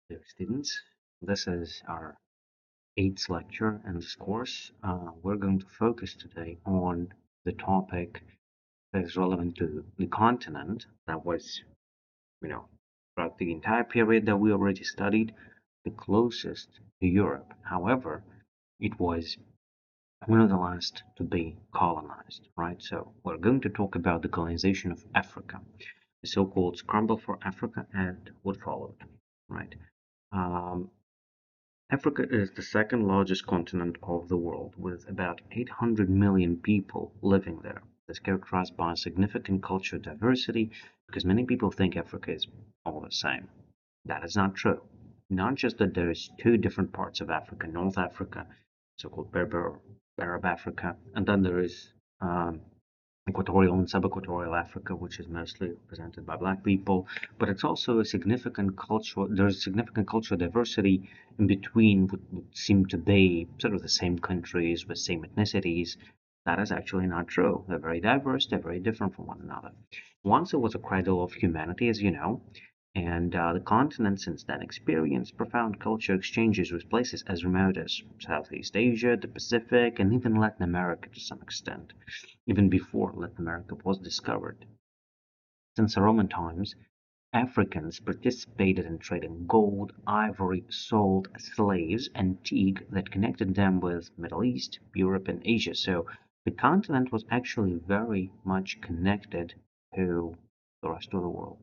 Dear students, this is our eighth lecture in this course. We're going to focus today on the topic that is relevant to the continent that was, you know, throughout the entire period that we already studied, the closest to Europe. However, it was one of the last to be colonized, right? So we're going to talk about the colonization of Africa, the so-called Scramble for Africa and what followed, right? Um, Africa is the second largest continent of the world, with about 800 million people living there. It's characterized by significant cultural diversity because many people think Africa is all the same. That is not true. Not just that there is two different parts of Africa, North Africa, so-called Berber, Arab Africa, and then there is equatorial and sub-equatorial Africa, which is mostly represented by black people, but it's also a significant cultural, there's significant cultural diversity in between what would seem to be sort of the same countries with same ethnicities. That is actually not true. They're very diverse, they're very different from one another. Once it was a cradle of humanity, as you know, and the continent since then experienced profound culture exchanges with places as remote as Southeast Asia, the Pacific, and even Latin America to some extent, even before Latin America was discovered. Since the Roman times, Africans participated in trading gold, ivory, salt, slaves, and teak that connected them with Middle East, Europe, and Asia. So the continent was actually very much connected to the rest of the world.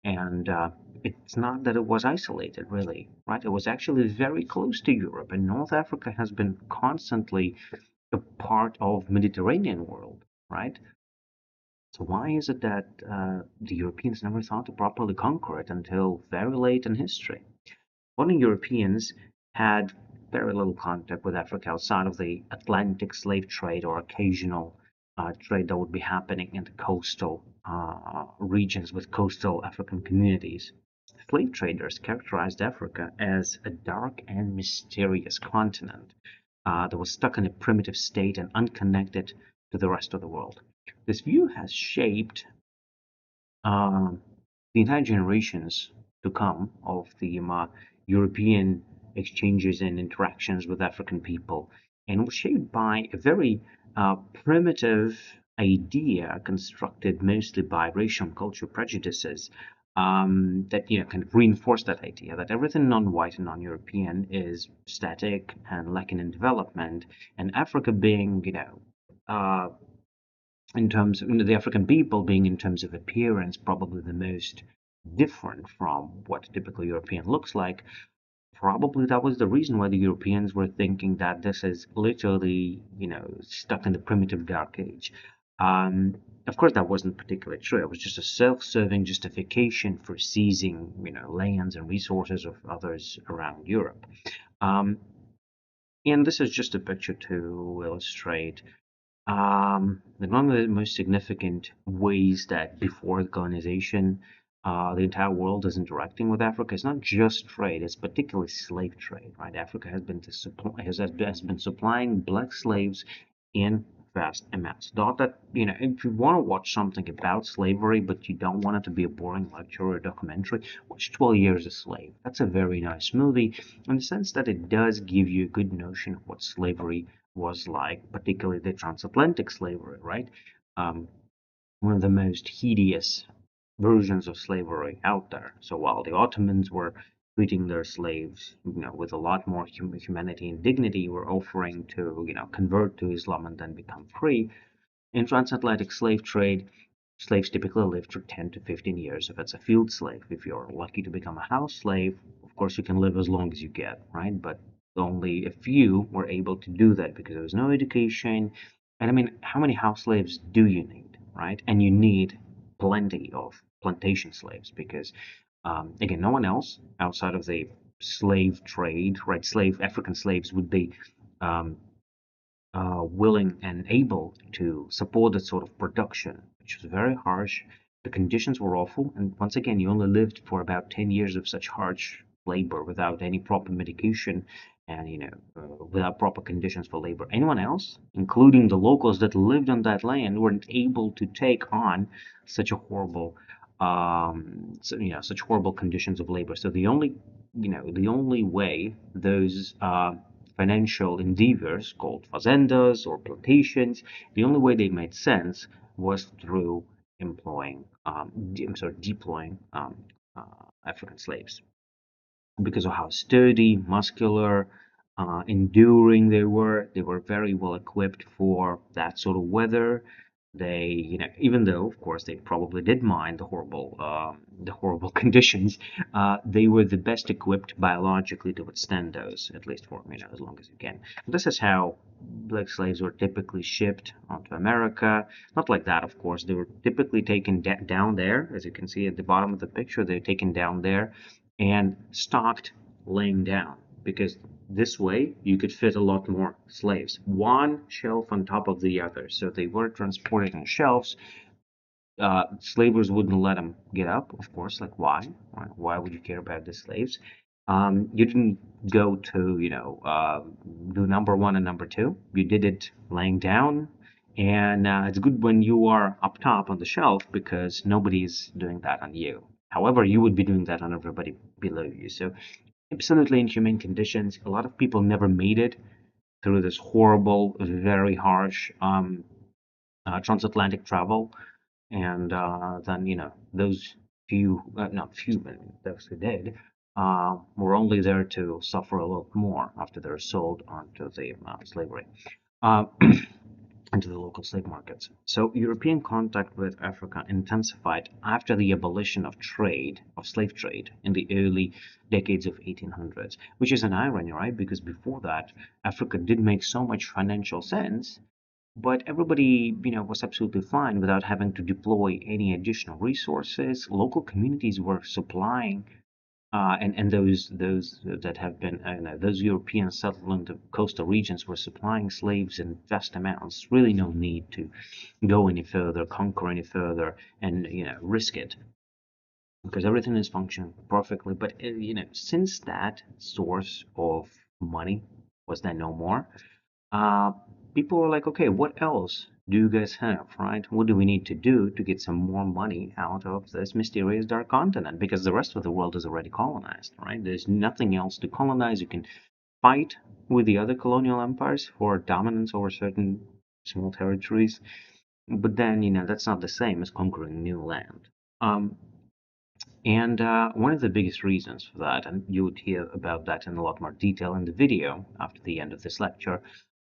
And it's not that it was isolated, really, right? It was actually very close to Europe, and North Africa has been constantly a part of Mediterranean world, right? So why is it that the Europeans never thought to properly conquer it until very late in history? Modern Europeans had very little contact with Africa outside of the Atlantic slave trade or occasional trade that would be happening in the coastal regions with coastal African communities. Slave traders characterized Africa as a dark and mysterious continent that was stuck in a primitive state and unconnected to the rest of the world. This view has shaped um, the entire generations to come of the European exchanges and interactions with African people, and was shaped by a very primitive idea constructed mostly by racial and cultural prejudices that kind of reinforce that idea that everything non-white and non-European is static and lacking in development, and Africa being uh, in terms of the African people being in terms of appearance probably the most different from what a typical European looks like. Probably that was the reason why the Europeans were thinking that this is literally, stuck in the primitive dark age. Um, of course, that wasn't particularly true. It was just a self-serving justification for seizing, lands and resources of others around Europe. Um, and this is just a picture to illustrate one of the most significant ways that before colonization, the entire world is interacting with Africa is not just trade; it's particularly slave trade. Right? Africa has been supplying black slaves in vast amounts. Not that if you want to watch something about slavery, but you don't want it to be a boring lecture or a documentary, watch 12 Years a Slave. That's a very nice movie in the sense that it does give you a good notion of what slavery was like, particularly the transatlantic slavery, right? Um, One of the most hideous versions of slavery out there. So while the Ottomans were treating their slaves, with a lot more humanity and dignity, were offering to, convert to Islam and then become free. In transatlantic slave trade, slaves typically live for 10 to 15 years if it's a field slave. If you're lucky to become a house slave, of course you can live as long as you get, right? But only a few were able to do that because there was no education. And I mean, how many house slaves do you need, right? And you need plenty of plantation slaves because, again, no one else outside of the slave trade, right? African slaves would be um, willing and able to support that sort of production, which was very harsh. The conditions were awful, and once again, you only lived for about 10 years of such harsh labor without any proper medication and without proper conditions for labor. Anyone else, including the locals that lived on that land, weren't able to take on such a horrible such horrible conditions of labor. So the only the only way those financial endeavors called fazendas or plantations, the only way they made sense was through deploying African slaves because of how sturdy, muscular, enduring they were. They were very well equipped for that sort of weather. They, even though, of course, they probably did mind the horrible conditions, they were the best equipped biologically to withstand those, at least for, as long as you can. This is how black slaves were typically shipped onto America. Not like that, of course. They were typically taken down there, as you can see at the bottom of the picture. They're taken down there and stocked laying down, because this way you could fit a lot more slaves, one shelf on top of the other. So they were transported on shelves. Slavers wouldn't let them get up, of course. Like, why? Why would you care about the slaves? You didn't go to, do number one and number two. You did it laying down. And it's good when you are up top on the shelf because nobody's doing that on you. However, you would be doing that on everybody below you. So absolutely inhumane conditions. A lot of people never made it through this horrible, very harsh transatlantic travel. And then, those few, not few, but those who did, were only there to suffer a lot more after they're sold onto the slavery. Uh, into the local slave markets. So European contact with Africa intensified after the abolition of slave trade in the early decades of 1800s, which is an irony, right? Because before that, Africa did make so much financial sense, but everybody, was absolutely fine without having to deploy any additional resources. Local communities were supplying and those that have been those European settlement of coastal regions were supplying slaves in vast amounts. Really, no need to go any further, conquer any further, and risk it because everything is functioning perfectly. But since that source of money was then no more, uh, people were like, okay, what else do you guys have, right? What do we need to do to get some more money out of this mysterious dark continent? Because the rest of the world is already colonized, right? There's nothing else to colonize. You can fight with the other colonial empires for dominance over certain small territories, but then, that's not the same as conquering new land. Um, and one of the biggest reasons for that, and you would hear about that in a lot more detail in the video after the end of this lecture,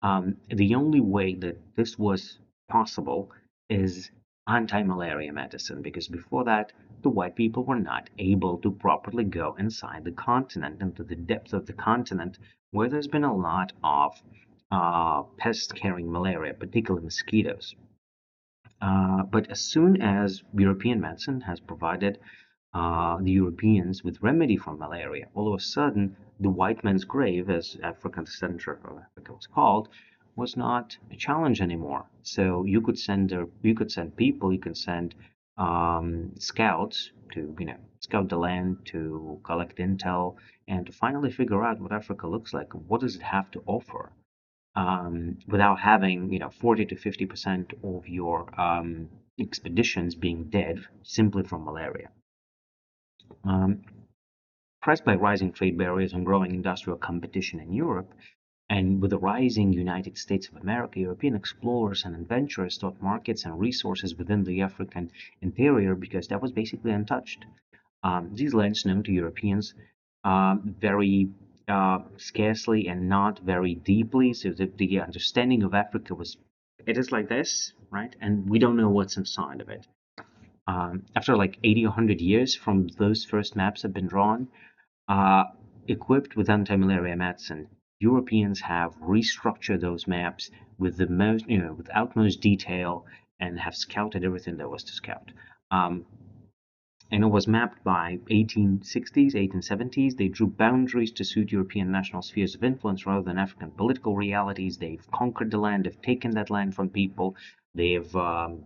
the only way that this was possible is anti-malaria medicine, because before that, the white people were not able to properly go inside the continent, into the depth of the continent, where there's been a lot of pests carrying malaria, particularly mosquitoes. But as soon as European medicine has provided the Europeans with remedy for malaria, all of a sudden the white man's grave, as African center of Africa was called, was not a challenge anymore. So you could send people, you could send scouts to scout the land, to collect intel, and to finally figure out what Africa looks like. What does it have to offer? Without having 40 to 50% of your expeditions being dead simply from malaria. Um, Pressed by rising trade barriers and growing industrial competition in Europe, and with the rising United States of America, European explorers and adventurers sought markets and resources within the African interior because that was basically untouched. These lands known to Europeans very scarcely and not very deeply, so the understanding of Africa was, it is like this, right? And we don't know what's inside of it. After like 80 or 100 years from those first maps have been drawn, uh, equipped with anti-malaria medicine, Europeans have restructured those maps with the most, with utmost detail, and have scouted everything there was to scout. And it was mapped by 1860s, 1870s. They drew boundaries to suit European national spheres of influence rather than African political realities. They've conquered the land, they've taken that land from people, they've um,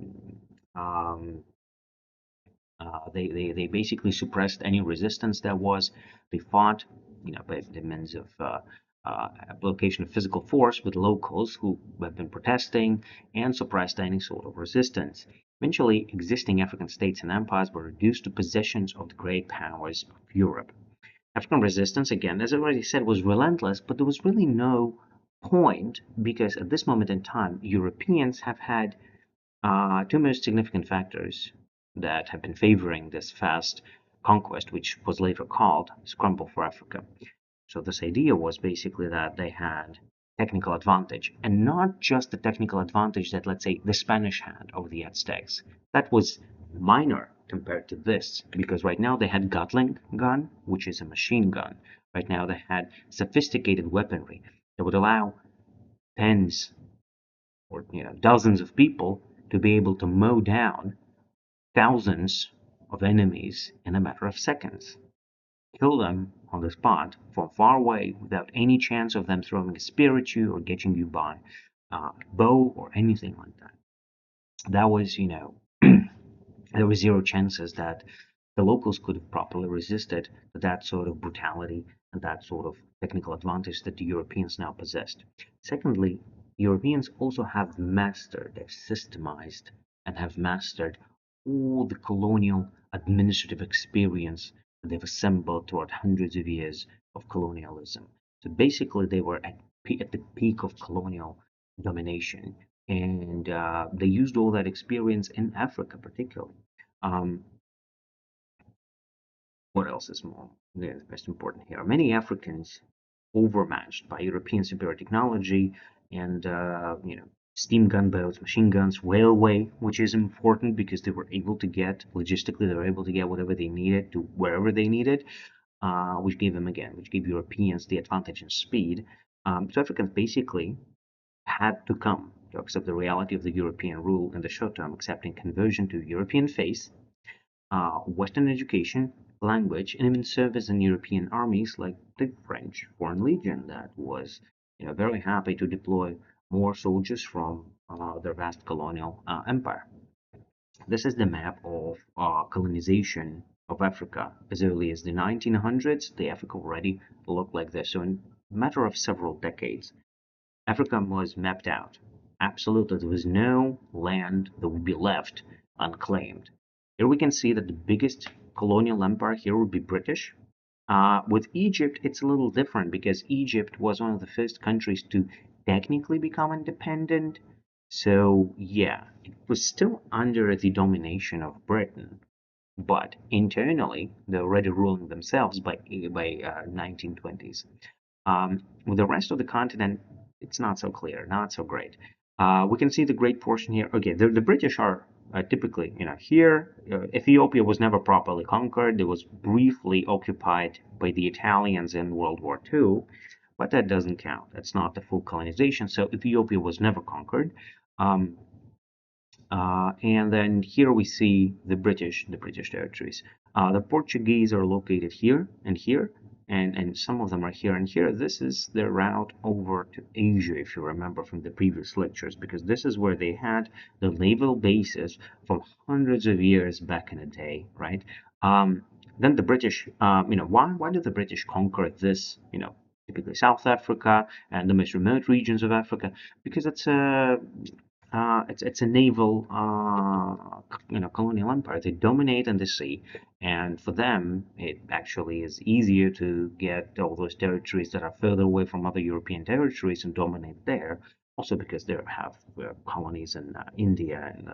they basically suppressed any resistance there was. They fought, by the means of application of physical force with locals who have been protesting, and suppressed any sort of resistance. Eventually, existing African states and empires were reduced to possessions of the great powers of Europe. African resistance, again, as I already said, was relentless, but there was really no point because at this moment in time, Europeans have had two most significant factors that have been favoring this fast conquest, which was later called Scramble for Africa. So this idea was basically that they had technical advantage, and not just the technical advantage that, let's say, the Spanish had over the Aztecs. That was minor compared to this, because right now they had Gatling gun, which is a machine gun. Right now they had sophisticated weaponry that would allow tens or dozens of people to be able to mow down thousands of enemies in a matter of seconds, kill them on the spot from far away without any chance of them throwing a spear at you or getting you by bow or anything like that. That was, there were zero chances that the locals could have properly resisted that sort of brutality and that sort of technical advantage that the Europeans now possessed. Secondly, Europeans also have mastered, they've systemized and have mastered all the colonial administrative experience that they've assembled throughout hundreds of years of colonialism. So basically, they were at the peak of colonial domination, and they used all that experience in Africa, particularly. Um, what else is more most important here? Many Africans overmatched by European superior technology and steam gunboats, machine guns, railway, which is important because they were able to get logistically they were able to get whatever they needed to wherever they needed, which gave Europeans the advantage in speed. So Africans basically had to come to accept the reality of the European rule in the short term, accepting conversion to European faith, Western education, language, and even service in European armies like the French Foreign Legion that was very happy to deploy more soldiers from their vast colonial empire. This is the map of colonization of Africa. As early as the 1900s, the Africa already looked like this. So in a matter of several decades, Africa was mapped out. Absolutely, there was no land that would be left unclaimed. Here we can see that the biggest colonial empire here would be British. With Egypt, it's a little different because Egypt was one of the first countries to technically become independent. So, yeah, it was still under the domination of Britain, but internally, they're already ruling themselves by 1920s. With the rest of the continent, it's not so clear, not so great. We can see the great portion here. Okay, the British are typically, here. Ethiopia was never properly conquered. It was briefly occupied by the Italians in World War II, but that doesn't count. That's not the full colonization. So Ethiopia was never conquered. Um, and then here we see the British territories. The Portuguese are located here and here, and some of them are here and here. This is their route over to Asia, if you remember from the previous lectures, because this is where they had the naval bases from hundreds of years back in the day, right? Then the British, why did the British conquer this, typically South Africa and the most remote regions of Africa? Because it's a naval colonial empire. They dominate in the sea, and for them it actually is easier to get all those territories that are further away from other European territories and dominate there. Also because they have colonies in India and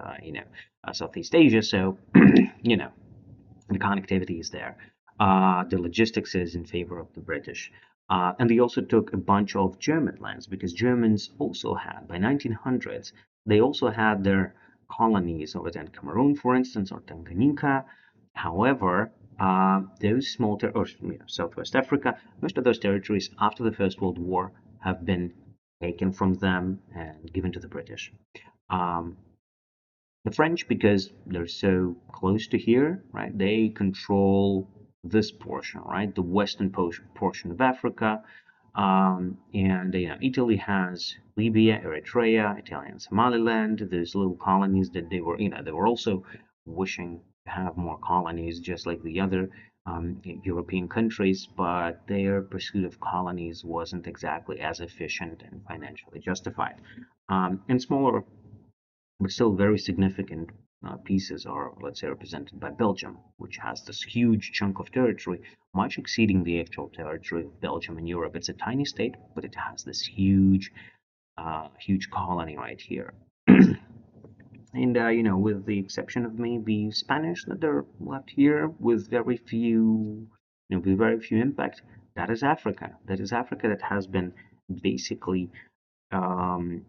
Southeast Asia, so the connectivity is there. The logistics is in favor of the British. And they also took a bunch of German lands because Germans also had, by 1900s, they also had their colonies over there in Cameroon, for instance, or Tanganyika. However, those small territories, Southwest Africa, most of those territories after the First World War have been taken from them and given to the British. Um, the French, because they're so close to here, right? They control this portion, right? The western portion of Africa. And Italy has Libya, Eritrea, Italian Somaliland. There's little colonies that they were also wishing to have more colonies, just like the other European countries, but their pursuit of colonies wasn't exactly as efficient and financially justified. And smaller but still very significant pieces are, let's say, represented by Belgium, which has this huge chunk of territory, much exceeding the actual territory of Belgium in Europe. It's a tiny state, but it has this huge colony right here. And with the exception of maybe Spanish that are left here with very few, with very few impact, that is Africa. That is Africa that has been basically um,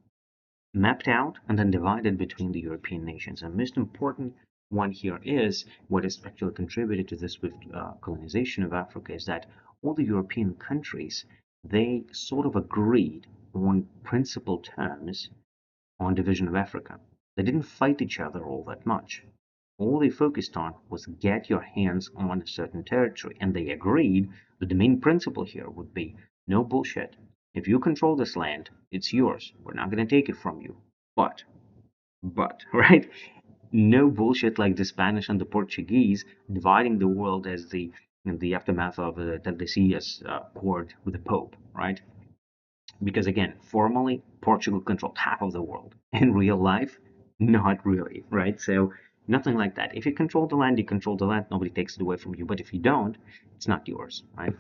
mapped out and then divided between the European nations. And most important one here is what has actually contributed to this swift colonization of Africa is that all the European countries, they sort of agreed on principal terms on division of Africa. They didn't fight each other all that much. All they focused on was get your hands on a certain territory, and they agreed that the main principle here would be no bullshit. If you control this land, it's yours. We're not going to take it from you. But, right? No bullshit like the Spanish and the Portuguese dividing the world as the aftermath of the Tordesillas Accord with the Pope, right? Because again, formally, Portugal controlled half of the world. In real life, not really, right? So nothing like that. If you control the land, you control the land. Nobody takes it away from you. But if you don't, it's not yours, right?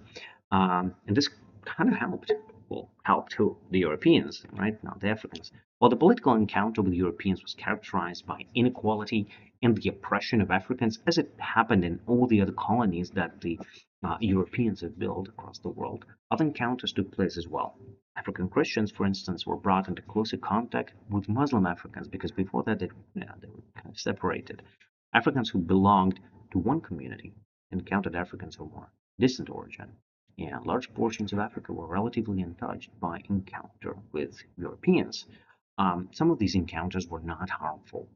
And this kind of helped. Well, helped who? The Europeans, right? Not the Africans. Well, the political encounter with the Europeans was characterized by inequality and the oppression of Africans, as it happened in all the other colonies that the Europeans have built across the world. Other encounters took place as well. African Christians, for instance, were brought into closer contact with Muslim Africans because before that they were kind of separated. Africans who belonged to one community encountered Africans of more distant origin. And large portions of Africa were relatively untouched by encounter with Europeans. Some of these encounters were not harmful,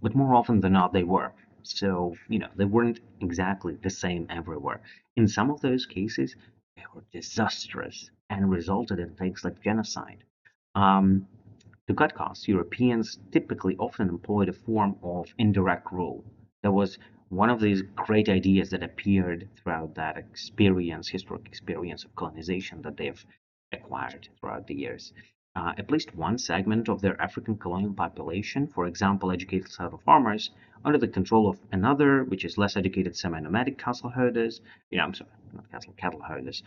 but more often than not they were. So, they weren't exactly the same everywhere. In some of those cases, they were disastrous and resulted in things like genocide. Um, to cut costs, Europeans typically often employed a form of indirect rule. That was one of these great ideas that appeared throughout that historic experience of colonization that they've acquired throughout the years. At least one segment of their African colonial population, for example, educated cattle farmers, under the control of another, which is less educated semi-nomadic cattle herders, I'm sorry, not cattle herders,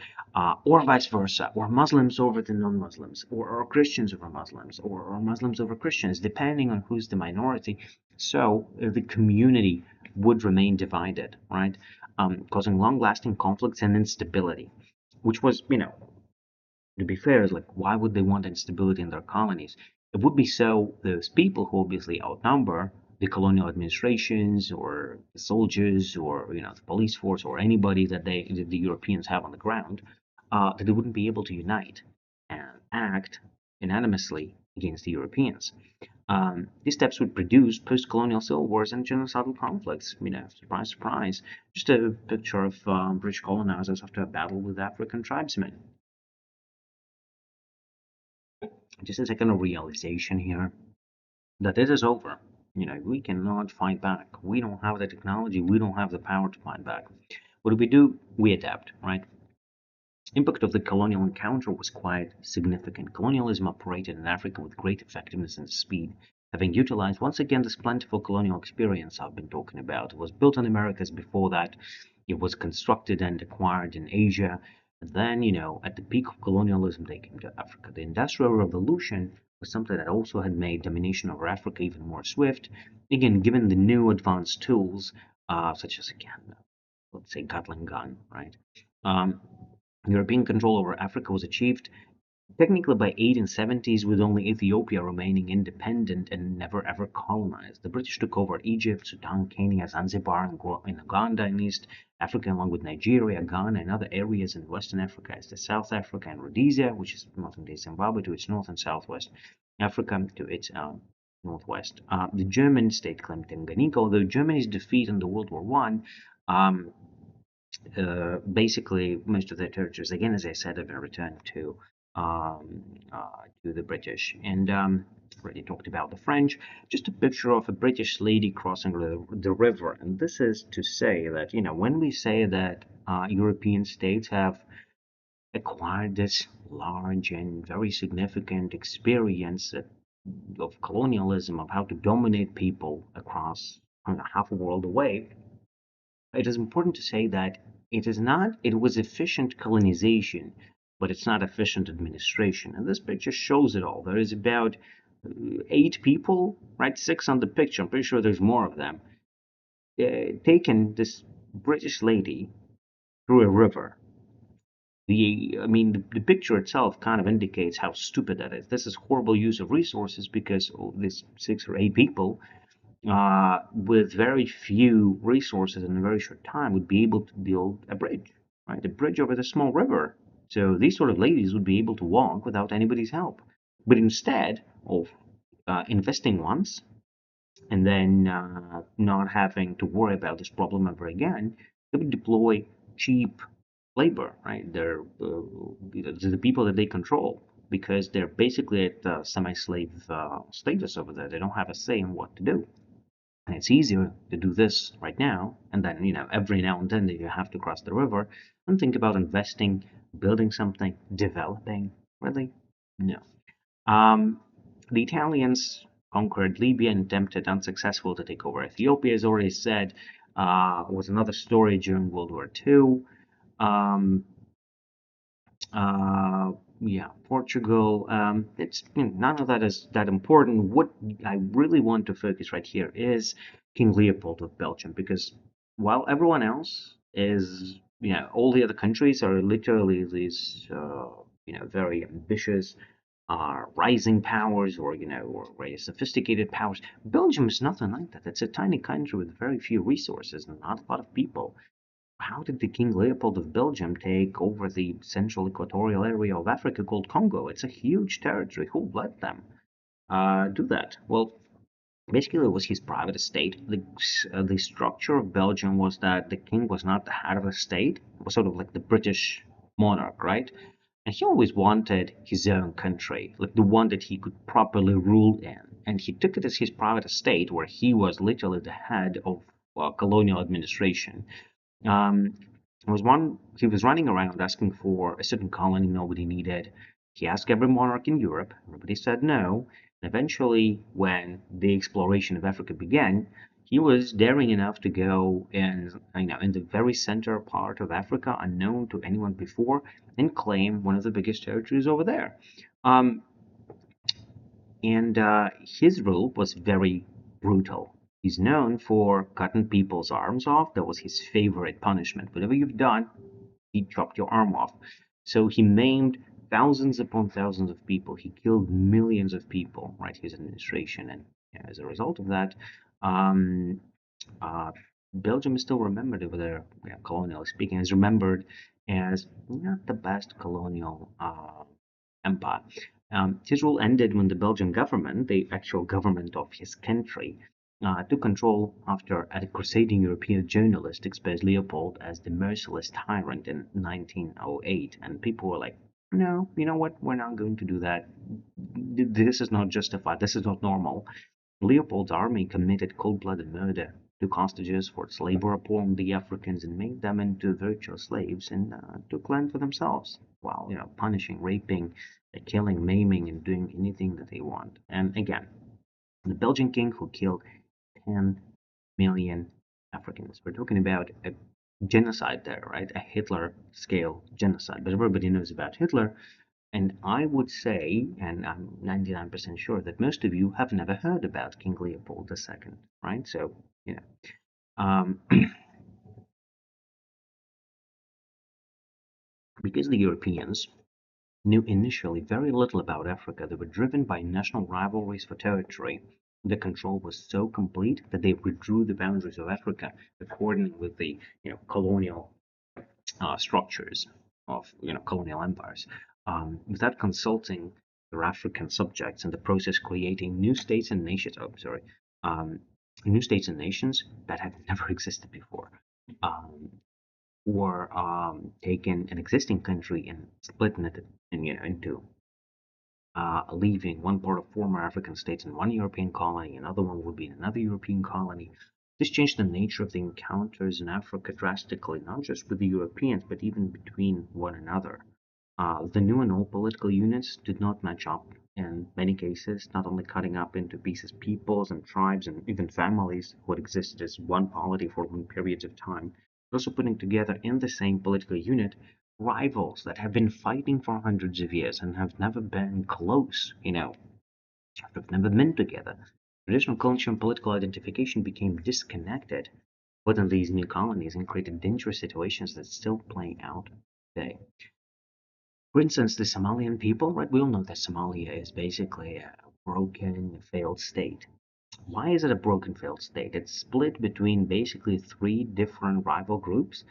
or vice versa, or Muslims over the non-Muslims, or Christians over Muslims, or Muslims over Christians, depending on who's the minority. So the community would remain divided, right, causing long-lasting conflicts and instability, which was, to be fair, is like, why would they want instability in their colonies? It would be so those people who obviously outnumber the colonial administrations or the soldiers or the police force or anybody that the Europeans have on the ground, that they wouldn't be able to unite and act unanimously against the Europeans. These steps would produce post-colonial civil wars and genocidal conflicts. Surprise, surprise. Just a picture of British colonizers after a battle with African tribesmen. Just a second of realization here that it is over. We cannot fight back. We don't have the technology. We don't have the power to fight back. What do we do? We adapt, right? Impact of the colonial encounter was quite significant. Colonialism operated in Africa with great effectiveness and speed, having utilized once again this plentiful colonial experience I've been talking about. It was built on Americas before that. It was constructed and acquired in Asia. And then, at the peak of colonialism, they came to Africa. The Industrial Revolution was something that also had made domination over Africa even more swift. Again, given the new advanced tools, such as, again, let's say Gatling gun, right? Um, European control over Africa was achieved technically by 1870s, with only Ethiopia remaining independent and never ever colonized. The British took over Egypt, Sudan, Kenya, Zanzibar, and Uganda in East Africa, along with Nigeria, Ghana, and other areas in Western Africa, as the South Africa and Rhodesia, which is modern-day Zimbabwe, to its north and southwest, Africa to its northwest. The German state claimed Tanganyika, although Germany's defeat in the World War One basically most of their territories, again, as I said, have been returned to the British. And already talked about the French. Just a picture of a British lady crossing the river. And this is to say that, when we say that European states have acquired this large and very significant experience that of colonialism, of how to dominate people across half a world away, it is important to say that it was efficient colonization, but it's not efficient administration. And this picture shows it all. There is about 8 people, right? 6 on the picture. I'm pretty sure there's more of them. Taking this British lady through a river. The picture itself kind of indicates how stupid that is. This is horrible use of resources because these 6 or 8 people with very few resources in a very short time would be able to build a bridge, right? A bridge over the small river. So these sort of ladies would be able to walk without anybody's help. But instead of investing once and then not having to worry about this problem ever again, they would deploy cheap labor, right? They're the people that they control because they're basically at semi-slave status over there. They don't have a say in what to do. And it's easier to do this right now, and then, every now and then that you have to cross the river and think about investing, building something, developing. Really? No. Um, the Italians conquered Libya and attempted unsuccessful to take over Ethiopia, as already said, was another story during World War II. Um, uh, yeah, Portugal. It's none of that is that important. What I really want to focus right here is King Leopold of Belgium, because while everyone else is, all the other countries are literally these, very ambitious, rising powers, or very sophisticated powers. Belgium is nothing like that. It's a tiny country with very few resources and not a lot of people. How did the King Leopold of Belgium take over the central equatorial area of Africa called Congo? It's a huge territory. Who let them do that? Well, basically, it was his private estate. The structure of Belgium was that the king was not the head of the state. It was sort of like the British monarch, right? And he always wanted his own country, like the one that he could properly rule in. And he took it as his private estate, where he was literally the head of colonial administration. Um, he was running around asking for a certain colony nobody needed. He asked every monarch in Europe. Everybody said no. And eventually, when the exploration of Africa began, he was daring enough to go in the very center part of Africa, unknown to anyone before, and claim one of the biggest territories over there. Um, and his rule was very brutal. He's known for cutting people's arms off. That was his favorite punishment. Whatever you've done, he chopped your arm off. So he maimed thousands upon thousands of people. He killed millions of people, right? His administration, and as a result of that, um, uh, Belgium is still remembered over there, colonially speaking, is remembered as not the best colonial empire. His rule ended when the Belgian government, the actual government of his country, took control after a crusading European journalist exposed Leopold as the merciless tyrant in 1908. And people were like, no, you know what? We're not going to do that. This is not justified. This is not normal. Leopold's army committed cold-blooded murder, took hostages, forced labor upon the Africans, and made them into virtual slaves, and took land for themselves, while punishing, raping, killing, maiming, and doing anything that they want. And again, the Belgian king who killed 10 million Africans. We're talking about a genocide there, right? A Hitler-scale genocide. But everybody knows about Hitler. And I would say, and I'm 99% sure, that most of you have never heard about King Leopold II, right? So, um, because the Europeans knew initially very little about Africa, they were driven by national rivalries for territory. The control was so complete that they withdrew the boundaries of Africa according with the colonial structures of colonial empires, without consulting their African subjects, in the process creating new states and nations. Oh, sorry, um, new states and nations that had never existed before, um, or taking an existing country and splitting it into leaving one part of former African states in one European colony, another one would be in another European colony. This changed the nature of the encounters in Africa drastically, not just with the Europeans, but even between one another. The new and old political units did not match up in many cases, not only cutting up into pieces peoples and tribes and even families who had existed as one polity for long periods of time, but also putting together in the same political unit rivals that have been fighting for hundreds of years and have never been close, have never been together. Traditional culture and political identification became disconnected within these new colonies and created dangerous situations that still play out today. For instance, the Somalian people, right? We all know that Somalia is basically a broken, failed state. Why is it a broken, failed state? It's split between basically three different rival groups.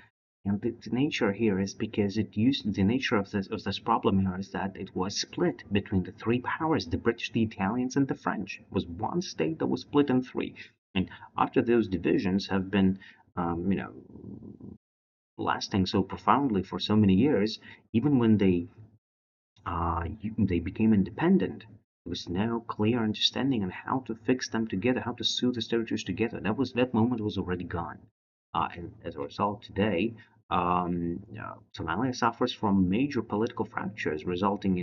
And the nature here is because the nature of this problem here is that it was split between the three powers, the British, the Italians, and the French. It was one state that was split in three. And after those divisions have been, lasting so profoundly for so many years, even when they became independent, there was no clear understanding on how to fix them together, how to sew the territories together. That moment was already gone, and as a result, today Somalia suffers from major political fractures resulting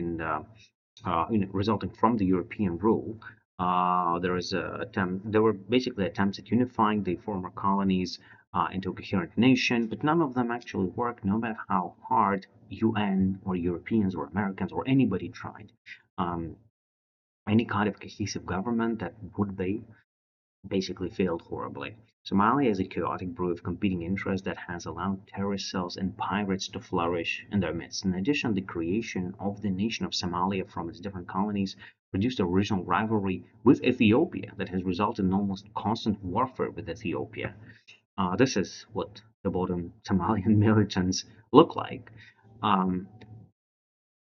from the European rule. There were basically attempts at unifying the former colonies into a coherent nation, but none of them actually worked, no matter how hard UN or Europeans or Americans or anybody tried. Um, any kind of cohesive government that would be basically failed horribly. Somalia is a chaotic brew of competing interests that has allowed terrorist cells and pirates to flourish in their midst. In addition, the creation of the nation of Somalia from its different colonies produced a regional rivalry with Ethiopia that has resulted in almost constant warfare with Ethiopia. This is what the modern Somalian militants look like. Um,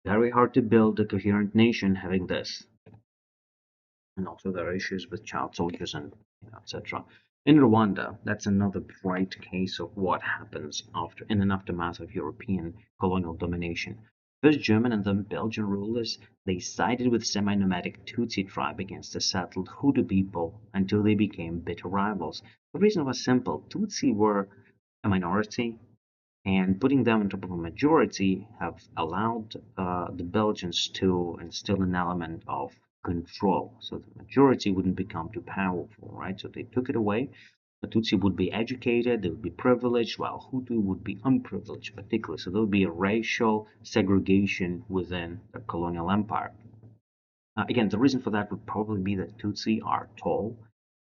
Very hard to build a coherent nation having this. And also there are issues with child soldiers and etc. In Rwanda, that's another bright case of what happens after in an aftermath of European colonial domination. First German and then Belgian rulers, they sided with semi-nomadic Tutsi tribe against the settled Hutu people until they became bitter rivals. The reason was simple. Tutsi were a minority and putting them on top of a majority have allowed the Belgians to instill an element of control. So the majority wouldn't become too powerful, right? So they took it away. The Tutsi would be educated, they would be privileged, while Hutu would be unprivileged, particularly. So there would be a racial segregation within the colonial empire. Again, the reason for that would probably be that Tutsi are tall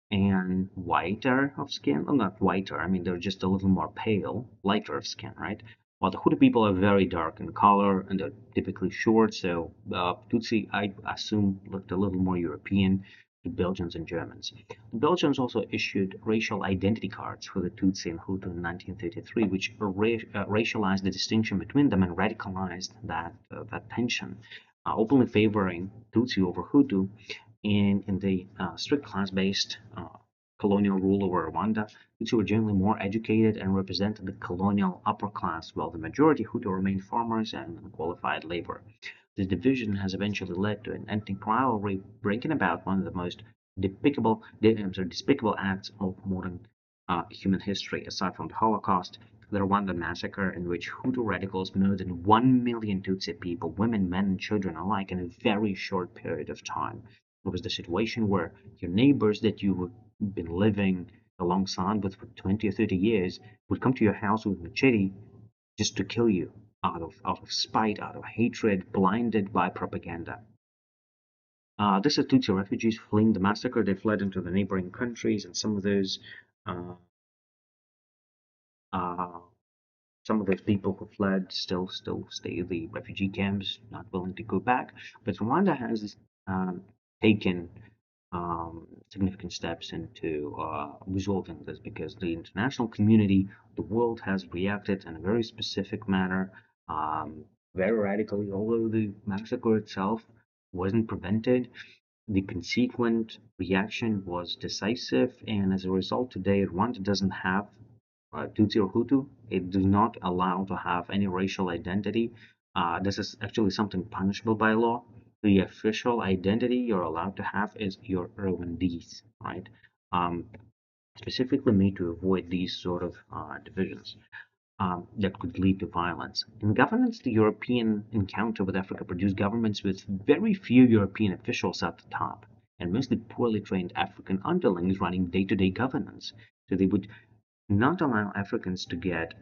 and whiter of skin. Well, not whiter, I mean, they're just a little more pale, lighter of skin, right? While the Hutu people are very dark in color and they're typically short, so Tutsi, I assume, looked a little more European to Belgians and Germans. The Belgians also issued racial identity cards for the Tutsi and Hutu in 1933, which racialized the distinction between them and radicalized that tension, openly favoring Tutsi over Hutu. In the strict class-based colonial rule over Rwanda, Hutu were generally more educated and represented the colonial upper class, while the majority Hutu remained farmers and unqualified labor. This division has eventually led to an ethnic rivalry, bringing about one of the most despicable acts of modern human history, aside from the Holocaust, the Rwandan massacre, in which Hutu radicals murdered 1 million Tutsi people, women, men, and children alike, in a very short period of time. It was the situation where your neighbors that you've been living alongside with for 20 or 30 years would come to your house with a machete just to kill you out of spite, out of hatred, blinded by propaganda. This is Tutsi refugees fleeing the massacre. They fled into the neighboring countries, and uh, uh, some of those people who fled still stay in the refugee camps, not willing to go back. But Rwanda has taken significant steps into resolving this because the international community, the world has reacted in a very specific manner, very radically. Although the massacre itself wasn't prevented, the consequent reaction was decisive, and as a result, today Rwanda doesn't have Tutsi or Hutu. It does not allow to have any racial identity. This is actually something punishable by law. The official identity you're allowed to have is your Rwandese, right? Um, Specifically made to avoid these sort of divisions. that could lead to violence. In governance, the European encounter with Africa produced governments with very few European officials at the top, and mostly poorly trained African underlings running day-to-day governance. So they would not allow Africans to get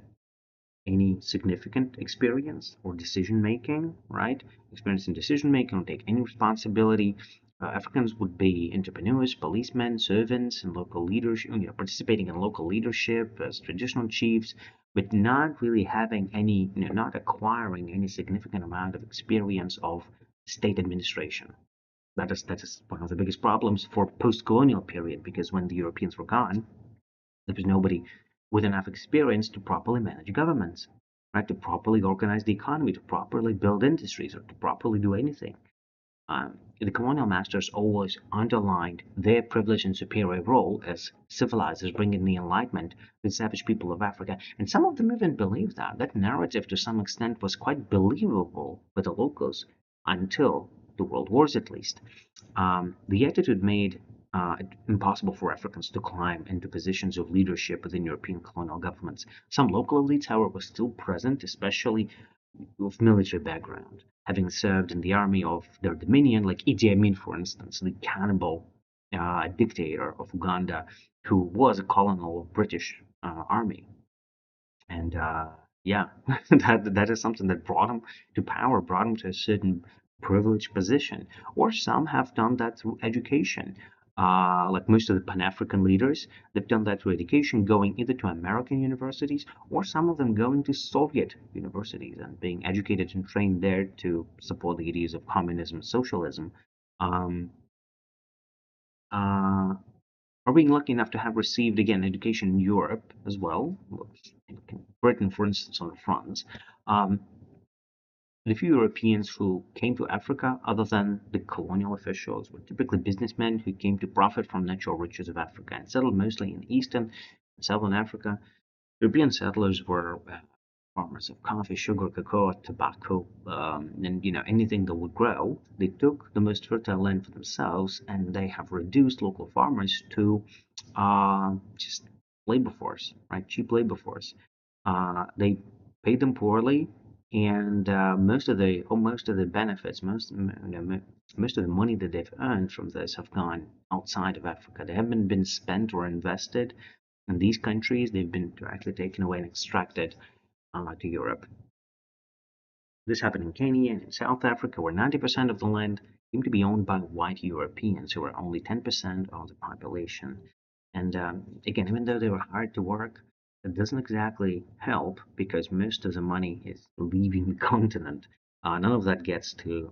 any significant experience or decision making, right? Experience in decision making or take any responsibility. Africans would be entrepreneurs, policemen, servants, and local leadership, participating in local leadership as traditional chiefs, but not really having any, not acquiring any significant amount of experience of state administration. That is one of the biggest problems for post-colonial period, because when the Europeans were gone, there was nobody with enough experience to properly manage governments, right? To properly organize the economy, to properly build industries, or to properly do anything. The colonial masters always underlined their privileged and superior role as civilizers, bringing the Enlightenment to the savage people of Africa. And some of them even believed that. That narrative, to some extent, was quite believable for the locals until the World Wars, at least. The attitude made it impossible for Africans to climb into positions of leadership within European colonial governments. Some local elites, however, were still present, especially with military background, having served in the army of their dominion, like Idi Amin, for instance, the cannibal dictator of Uganda, who was a colonel of British army. And yeah, that is something that brought him to power, brought him to a certain privileged position. Or some have done that through education. Like most of the Pan-African leaders, they've done that through education, going either to American universities or some of them going to Soviet universities and being educated and trained there to support the ideas of communism, socialism. Um, uh, or being lucky enough to have received, again, education in Europe as well, in Britain, for instance, or France. Um, the few Europeans who came to Africa, other than the colonial officials, were typically businessmen who came to profit from natural riches of Africa and settled mostly in Eastern and Southern Africa. European settlers were farmers of coffee, sugar, cocoa, tobacco, and anything that would grow. They took the most fertile land for themselves, and they have reduced local farmers to just labor force, right? Cheap labor force. They paid them poorly, and most of the benefits, most of the money that they've earned from this have gone outside of Africa. They haven't been spent or invested in these countries. They've been directly taken away and extracted to Europe. This happened in Kenya and in South Africa, where 90% of the land seemed to be owned by white Europeans, who were only 10% of the population. And again, even though they were hard to work, it doesn't exactly help because most of the money is leaving the continent. None of that gets to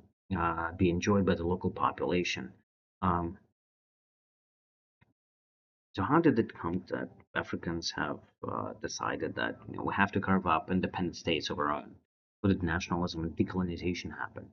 be enjoyed by the local population. Um, so how did it come that Africans have decided that we have to carve up independent states of our own? How did nationalism and decolonization happen?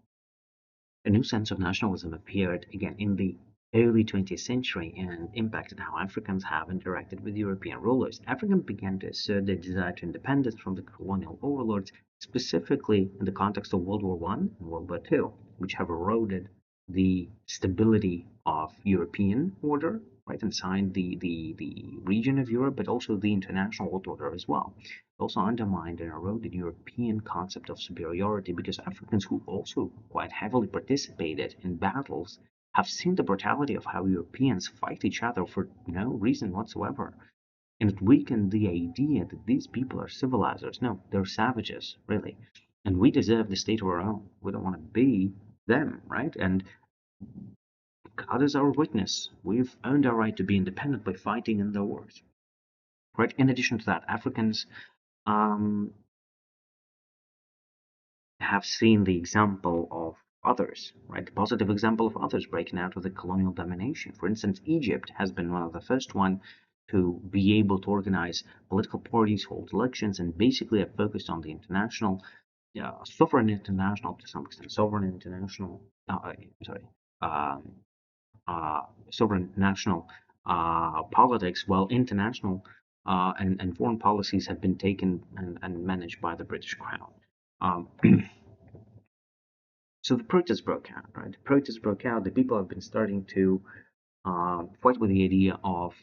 A new sense of nationalism appeared again in the early 20th century and impacted how Africans have interacted with European rulers. Africans began to assert their desire to independence from the colonial overlords, specifically in the context of World War One and World War Two, which have eroded the stability of European order, right, inside the region of Europe, but also the international world order as well. It also undermined and eroded European concept of superiority because Africans who also quite heavily participated in battles have seen the brutality of how Europeans fight each other for no reason whatsoever. And it weakened the idea that these people are civilizers. No, they're savages, really. And we deserve the state of our own. We don't want to be them, right? And God is our witness. We've earned our right to be independent by fighting in the wars. Right? In addition to that, Africans um, have seen the example of others, right? The positive example of others breaking out of the colonial domination. For instance, Egypt has been one of the first one to be able to organize political parties, hold elections, and basically have focused on the international, sovereign international to some extent, sovereign international, sorry, um, sovereign national politics, while international and foreign policies have been taken and managed by the British Crown. Um, so the protests broke out, right? The protests broke out. The people have been starting to fight with the idea of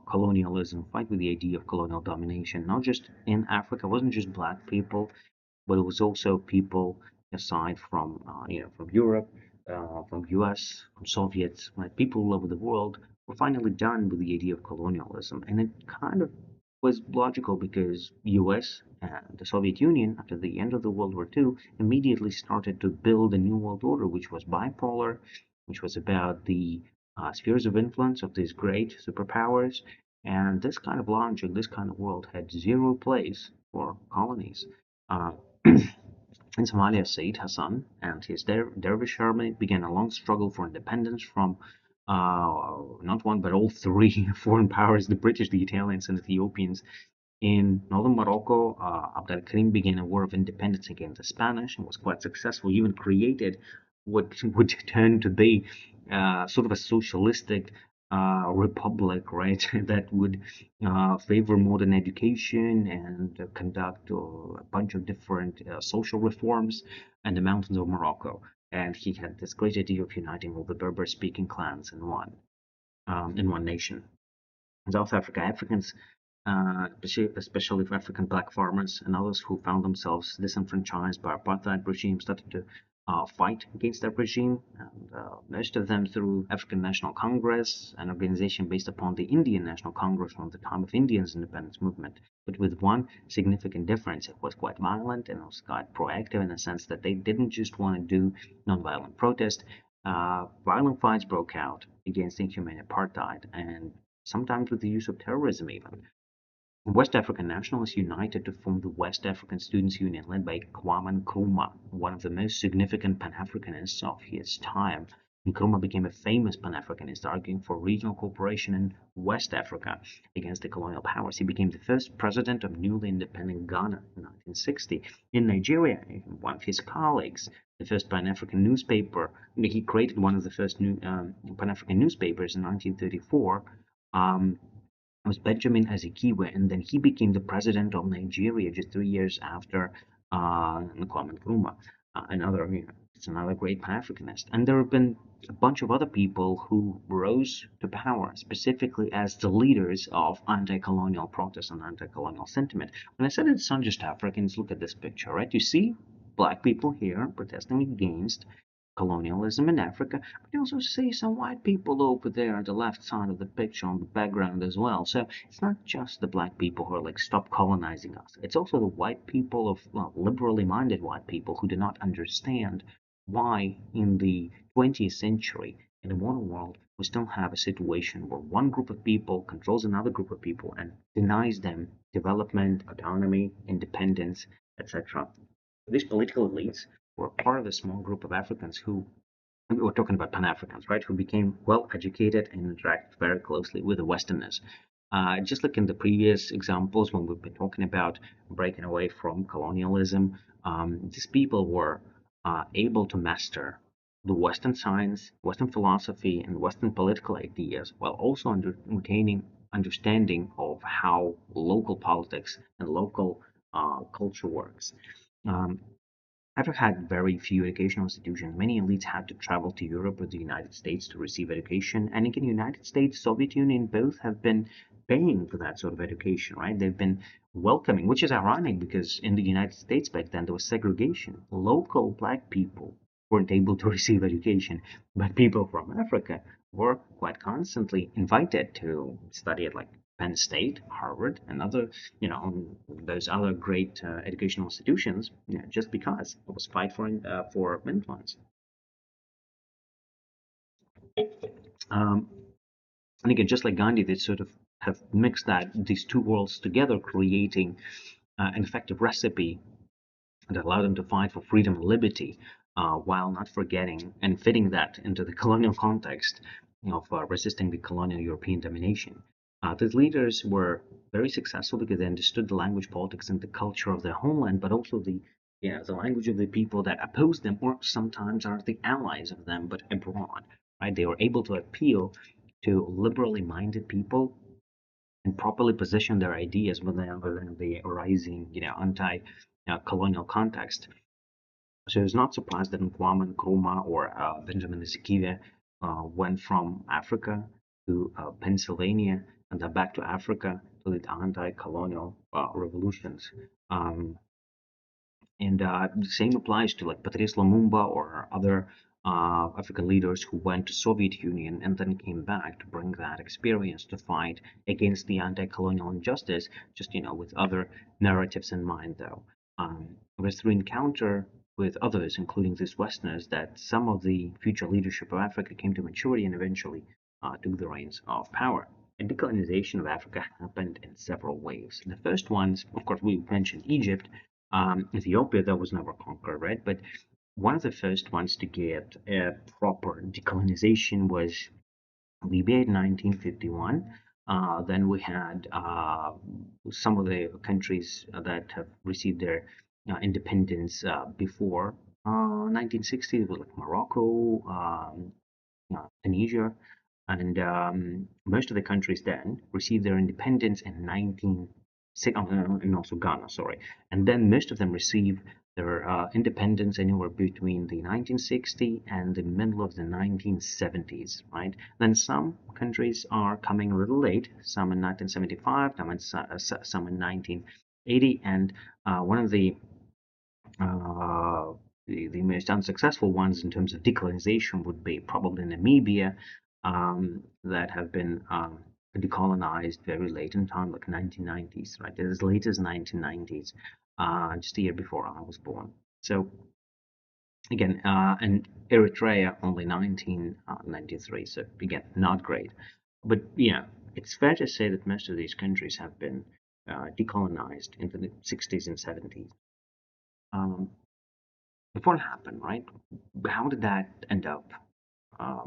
colonialism, fight with the idea of colonial domination, not just in Africa. It wasn't just black people, but it was also people aside from from Europe, from US, from Soviets, like people all over the world were finally done with the idea of colonialism, and it kind of was logical because US and the Soviet Union, after the end of the World War II, immediately started to build a new world order, which was bipolar, which was about the spheres of influence of these great superpowers. And this kind of logic, this kind of world had zero place for colonies. Uh, in Somalia, Said Hassan and his dervish army began a long struggle for independence from not one but all three foreign powers, the British, the Italians, and the Ethiopians. In northern Morocco, Abd al-Karim began a war of independence against the Spanish and was quite successful. He even created what would turn to be sort of a socialistic republic, right? That would favor modern education and conduct a bunch of different social reforms in the mountains of Morocco. And he had this great idea of uniting all the Berber-speaking clans in one nation. In South Africa, Africans, especially African black farmers and others who found themselves disenfranchised by apartheid regime, started to fight against that regime. And most of them through African National Congress, an organization based upon the Indian National Congress from the time of India's independence movement, but with one significant difference. It was quite violent and it was quite proactive in the sense that they didn't just want to do nonviolent protest. Violent fights broke out against inhumane apartheid and sometimes with the use of terrorism even. West African nationalists united to form the West African Students' Union, led by Kwame Nkrumah, one of the most significant Pan-Africanists of his time. Nkrumah became a famous Pan-Africanist, arguing for regional cooperation in West Africa against the colonial powers. He became the first president of newly independent Ghana in 1960. In Nigeria, one of his colleagues, the first Pan-African newspaper, he created one of the first Pan-African newspapers in 1934. Was Benjamin Azikiwe, and then he became the president of Nigeria just 3 years after Kwame Nkrumah. It's another great Pan-Africanist. And there have been a bunch of other people who rose to power, specifically as the leaders of anti-colonial protest and anti-colonial sentiment. When I said it's not just Africans, look at this picture, right? You see black people here protesting against colonialism in Africa, but you also see some white people over there on the left side of the picture on the background as well. So it's not just the black people who are like, stop colonizing us. It's also the white people of, well, liberally minded white people who do not understand why in the 20th century, in the modern world, we still have a situation where one group of people controls another group of people and denies them development, autonomy, independence, etc. These political elites were part of a small group of Africans who, we were talking about Pan-Africans, right, who became well educated and interacted very closely with the Westerners. Just like in the previous examples when we've been talking about breaking away from colonialism, these people were able to master the Western science, Western philosophy, and Western political ideas while also retaining understanding of how local politics and local culture works. Um, Africa had very few educational institutions. Many elites had to travel to Europe or the United States to receive education. And again, United States, Soviet Union, both have been paying for that sort of education, right? They've been welcoming, which is ironic because in the United States back then there was segregation. Local black people weren't able to receive education, but people from Africa were quite constantly invited to study at like Penn State, Harvard, and other, those other great educational institutions, just because it was fight for influence. Um, and again, just like Gandhi, they sort of have mixed these two worlds together, creating an effective recipe that allowed them to fight for freedom and liberty, while not forgetting and fitting that into the colonial context of resisting the colonial European domination. These leaders were very successful because they understood the language, politics, and the culture of their homeland, but also the language of the people that oppose them, or sometimes are the allies of them, but abroad. Right? They were able to appeal to liberally minded people and properly position their ideas within the rising, anti-colonial context. So it's not surprised that Kwame Nkrumah or Benjamin Azikiwe went from Africa to Pennsylvania, and then back to Africa to the anti-colonial revolutions. Um, and the same applies to like Patrice Lumumba or other African leaders who went to Soviet Union and then came back to bring that experience to fight against the anti-colonial injustice, just with other narratives in mind, though. It was through encounter with others, including these Westerners, that some of the future leadership of Africa came to maturity and eventually took the reins of power. And decolonization of Africa happened in several waves. The first ones, of course, we mentioned Egypt, Ethiopia, that was never conquered, right? But one of the first ones to get a proper decolonization was Libya in 1951. Then we had some of the countries that have received their independence before 1960. It was like Morocco, Tunisia, and most of the countries then received their independence in 19 and also Ghana, sorry, and then most of them received their independence anywhere between the 1960 and the middle of the 1970s, right? Then some countries are coming a little late, some in 1975, some in 1980, and one of uh, the most unsuccessful ones in terms of decolonization would be probably Namibia, that have been decolonized very late in time, like 1990s, right? As late as 1990s, just a year before I was born. So again, and Eritrea only 1993. So again, not great. But yeah, it's fair to say that most of these countries have been decolonized in the 60s and 70s. Um, Before it happened, right? How did that end up?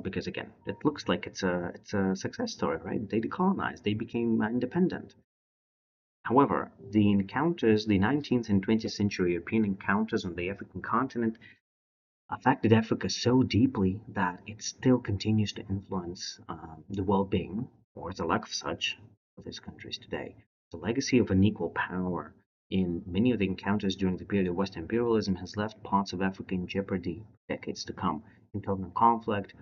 Because again, it looks like it's a success story, right? They decolonized, they became independent. However, the encounters, the 19th and 20th century European encounters on the African continent affected Africa so deeply that it still continues to influence the well-being, or the lack of such, of these countries today. The legacy of unequal power in many of the encounters during the period of Western imperialism has left parts of Africa in jeopardy for decades to come. Internal conflict,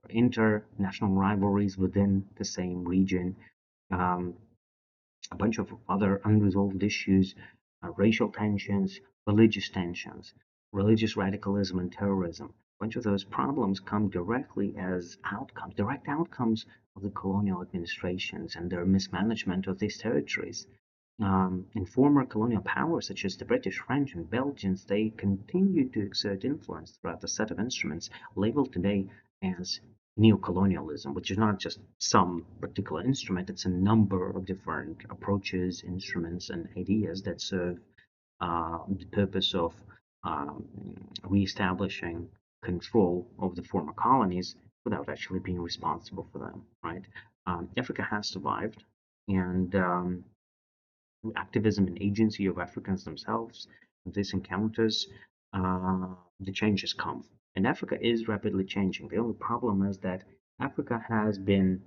international rivalries within the same region, um, a bunch of other unresolved issues, racial tensions, religious radicalism, and terrorism. A bunch of those problems come directly as outcomes, direct outcomes of the colonial administrations and their mismanagement of these territories. In former colonial powers such as the British, French, and Belgians, they continue to exert influence throughout a set of instruments labeled today as neocolonialism, which is not just some particular instrument, it's a number of different approaches, instruments, and ideas that serve the purpose of um, reestablishing control of the former colonies without actually being responsible for them, right? Africa has survived, and activism and agency of Africans themselves, these encounters, the changes come. And Africa is rapidly changing. The only problem is that Africa has been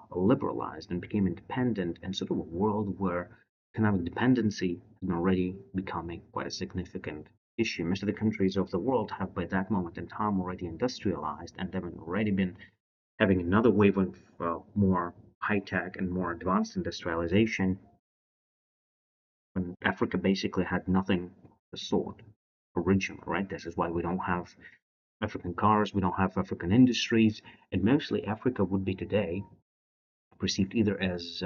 liberalized and became independent, and sort of a world where economic dependency is already becoming quite a significant issue. Most of the countries of the world have, by that moment in time, already industrialized and have already been having another wave of more high tech and more advanced industrialization when Africa basically had nothing of the sort originally, right? This is why we don't have African cars, we don't have African industries, and mostly Africa would be today perceived either as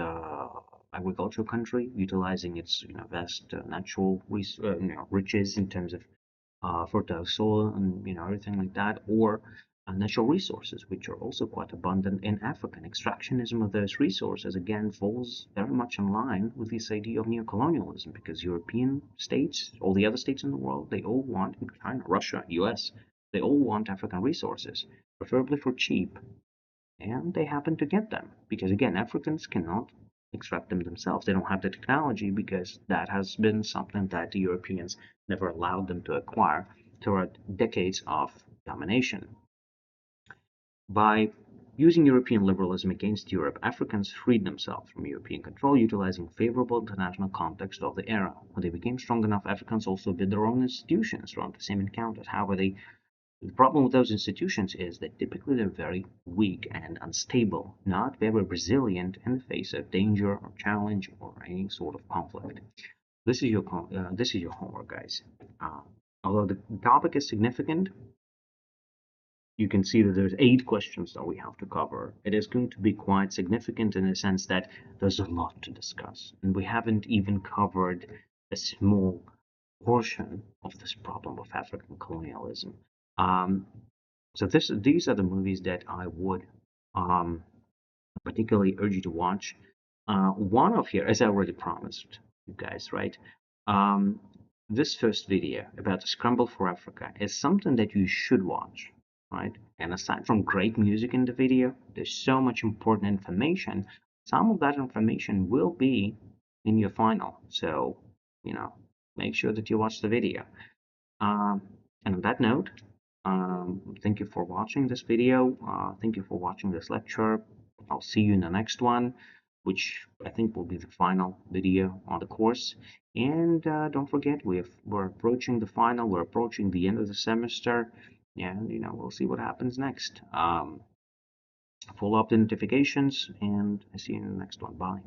agricultural country utilizing its vast natural riches in terms of fertile soil and everything like that, or natural resources, which are also quite abundant in Africa. And extractionism of those resources again falls very much in line with this idea of neocolonialism, because European states, all the other states in the world, they all want, China, Russia, US, they all want African resources, preferably for cheap, and they happen to get them because again, Africans cannot extract them themselves. They don't have the technology because that has been something that the Europeans never allowed them to acquire throughout decades of domination. By using European liberalism against Europe, Africans freed themselves from European control, utilizing favorable international context of the era. When they became strong enough, Africans also built their own institutions around the same encounters. However, they The problem with those institutions is that typically they're very weak and unstable, not very resilient in the face of danger or challenge or any sort of conflict. This is your homework, guys. Uh, Although the topic is significant, you can see that there's 8 questions that we have to cover. It is going to be quite significant in the sense that there's a lot to discuss, and we haven't even covered a small portion of this problem of African colonialism. Um, these are the movies that I would um, particularly urge you to watch. One of here, as I already promised you guys, right? Um, this first video about the Scramble for Africa is something that you should watch, right? And aside from great music in the video, there's so much important information. Some of that information will be in your final. So, you know, make sure that you watch the video. Um, and on that note, thank you for watching this video. Thank you for watching this lecture. I'll see you in the next one, which I think will be the final video on the course. And don't forget, we're approaching the final. We're approaching the end of the semester, and we'll see what happens next. Follow up the notifications, and I see you in the next one. Bye.